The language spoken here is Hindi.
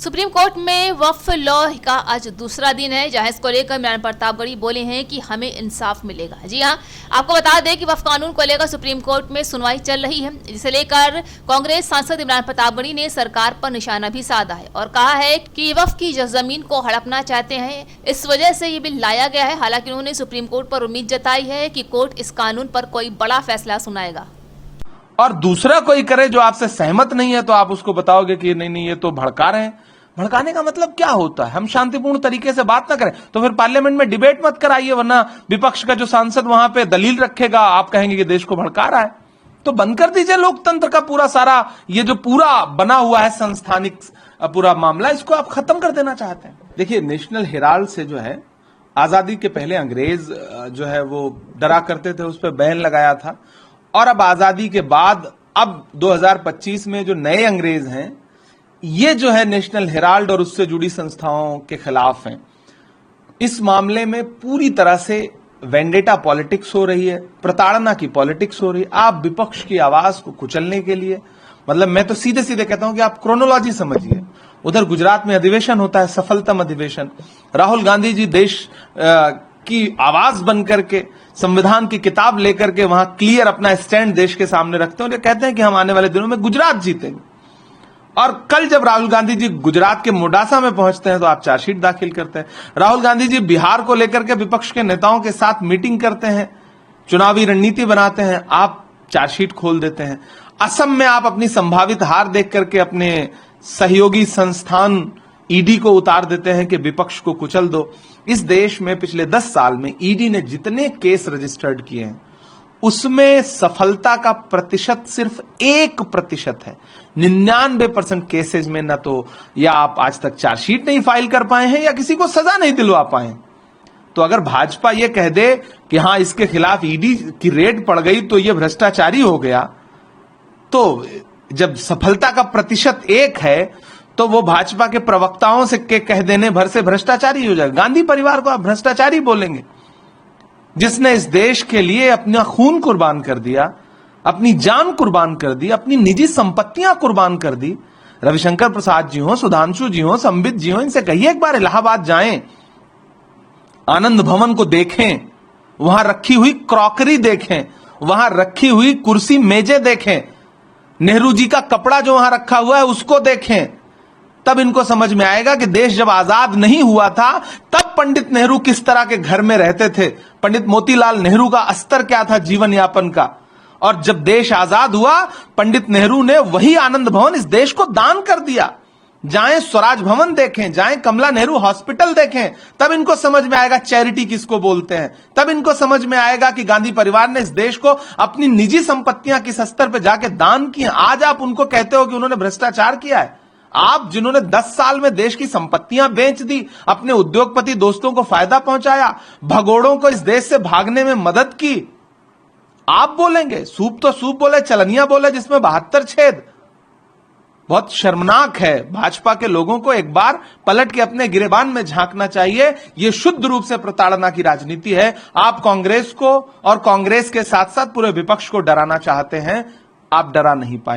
सुप्रीम कोर्ट में वक्फ लॉ का आज दूसरा दिन है, जहां इसको लेकर इमरान प्रतापगढ़ी बोले हैं कि हमें इंसाफ मिलेगा। जी हां, आपको बता दें कि वक्फ कानून को लेकर सुप्रीम कोर्ट में सुनवाई चल रही है, जिसे लेकर कांग्रेस सांसद इमरान प्रतापगढ़ी ने सरकार पर निशाना भी साधा है और कहा है कि वक्फ की जमीन को हड़पना चाहते हैं, इस वजह से ये बिल लाया गया है। हालांकि उन्होंने सुप्रीम कोर्ट पर उम्मीद जताई है कि कोर्ट इस कानून पर कोई बड़ा फैसला सुनाएगा। और दूसरा कोई करे जो आपसे सहमत नहीं है तो आप उसको बताओगे कि नहीं ये तो भड़का रहे हैं। भड़काने का मतलब क्या होता है? हम शांतिपूर्ण तरीके से बात ना करें तो फिर पार्लियामेंट में डिबेट मत कराइए, वरना विपक्ष का जो सांसद वहां पे दलील रखेगा, आप कहेंगे कि देश को भड़का रहा है। तो बंद कर दीजिए लोकतंत्र का पूरा सारा ये जो पूरा बना हुआ है संस्थानिक पूरा मामला, इसको आप खत्म कर देना चाहते हैं। देखिए, नेशनल हेराल्ड से जो है आजादी के पहले अंग्रेज जो है वो डरा करते थे, उस पर बैन लगाया था। और अब आजादी के बाद अब 2025 में जो नए अंग्रेज हैं, ये जो है नेशनल हेराल्ड और उससे जुड़ी संस्थाओं के खिलाफ हैं। इस मामले में पूरी तरह से वेंडेटा पॉलिटिक्स हो रही है, प्रताड़ना की पॉलिटिक्स हो रही है। आप विपक्ष की आवाज को कुचलने के लिए, मतलब मैं तो सीधे सीधे कहता हूं कि आप क्रोनोलॉजी समझिए। उधर गुजरात में अधिवेशन होता है, सफलतम अधिवेशन। राहुल गांधी जी देश की आवाज बन करके संविधान की किताब लेकर के वहां क्लियर अपना स्टैंड देश के सामने रखते हैं और कहते हैं कि हम आने वाले दिनों में गुजरात जीतेंगे। और कल जब राहुल गांधी जी गुजरात के मोडासा में पहुंचते हैं तो आप चार्जशीट दाखिल करते हैं। राहुल गांधी जी बिहार को लेकर के विपक्ष के नेताओं के साथ मीटिंग करते हैं, चुनावी रणनीति बनाते हैं, आप चार्जशीट खोल देते हैं। असम में आप अपनी संभावित हार देख करके अपने सहयोगी संस्थान ईडी को उतार देते हैं कि विपक्ष को कुचल दो। इस देश में पिछले 10 साल में ईडी ने जितने केस रजिस्टर्ड किए हैं उसमें सफलता का प्रतिशत सिर्फ 1% है। 99% केसेज में न तो या आप आज तक चार्जशीट नहीं फाइल कर पाए हैं या किसी को सजा नहीं दिलवा पाए। तो अगर भाजपा ये कह दे कि हां इसके खिलाफ ईडी की रेड पड़ गई तो ये भ्रष्टाचारी हो गया, तो जब सफलता का प्रतिशत 1 है तो वो भाजपा के प्रवक्ताओं से के कह देने भर से भ्रष्टाचारी हो जाएगा। गांधी परिवार को आप भ्रष्टाचारी बोलेंगे, जिसने इस देश के लिए अपना खून कुर्बान कर दिया, अपनी जान कुर्बान कर दी, अपनी निजी संपत्तियां कुर्बान कर दी। रविशंकर प्रसाद जी हो, सुधांशु जी हो, संबित जी हो, इनसे कहिए एक बार इलाहाबाद जाएं, आनंद भवन को देखें, वहां रखी हुई क्रॉकरी देखें, वहां रखी हुई कुर्सी मेजें देखें, नेहरू जी का कपड़ा जो वहां रखा हुआ है उसको देखें। तब इनको समझ में आएगा कि देश जब आजाद नहीं हुआ था तब पंडित नेहरू किस तरह के घर में रहते थे, पंडित मोतीलाल नेहरू का स्तर क्या था जीवन यापन का। और जब देश आजाद हुआ, पंडित नेहरू ने वही आनंद भवन इस देश को दान कर दिया। जाएं स्वराज भवन देखें, जाएं कमला नेहरू हॉस्पिटल देखें, तब इनको समझ में आएगा चैरिटी किसको बोलते हैं। तब इनको समझ में आएगा कि गांधी परिवार ने इस देश को अपनी निजी संपत्तियां किस स्तर पर जाके दान की। आज आप उनको कहते हो कि उन्होंने भ्रष्टाचार किया है। आप जिन्होंने 10 साल में देश की संपत्तियां बेच दी, अपने उद्योगपति दोस्तों को फायदा पहुंचाया, भगोड़ों को इस देश से भागने में मदद की, आप बोलेंगे सूप तो सूप बोले, चलनिया बोले जिसमें 72 छेद। बहुत शर्मनाक है। भाजपा के लोगों को एक बार पलट के अपने गिरेबान में झांकना चाहिए। यह शुद्ध रूप से प्रताड़ना की राजनीति है। आप कांग्रेस को और कांग्रेस के साथ साथ पूरे विपक्ष को डराना चाहते हैं, आप डरा नहीं पाए।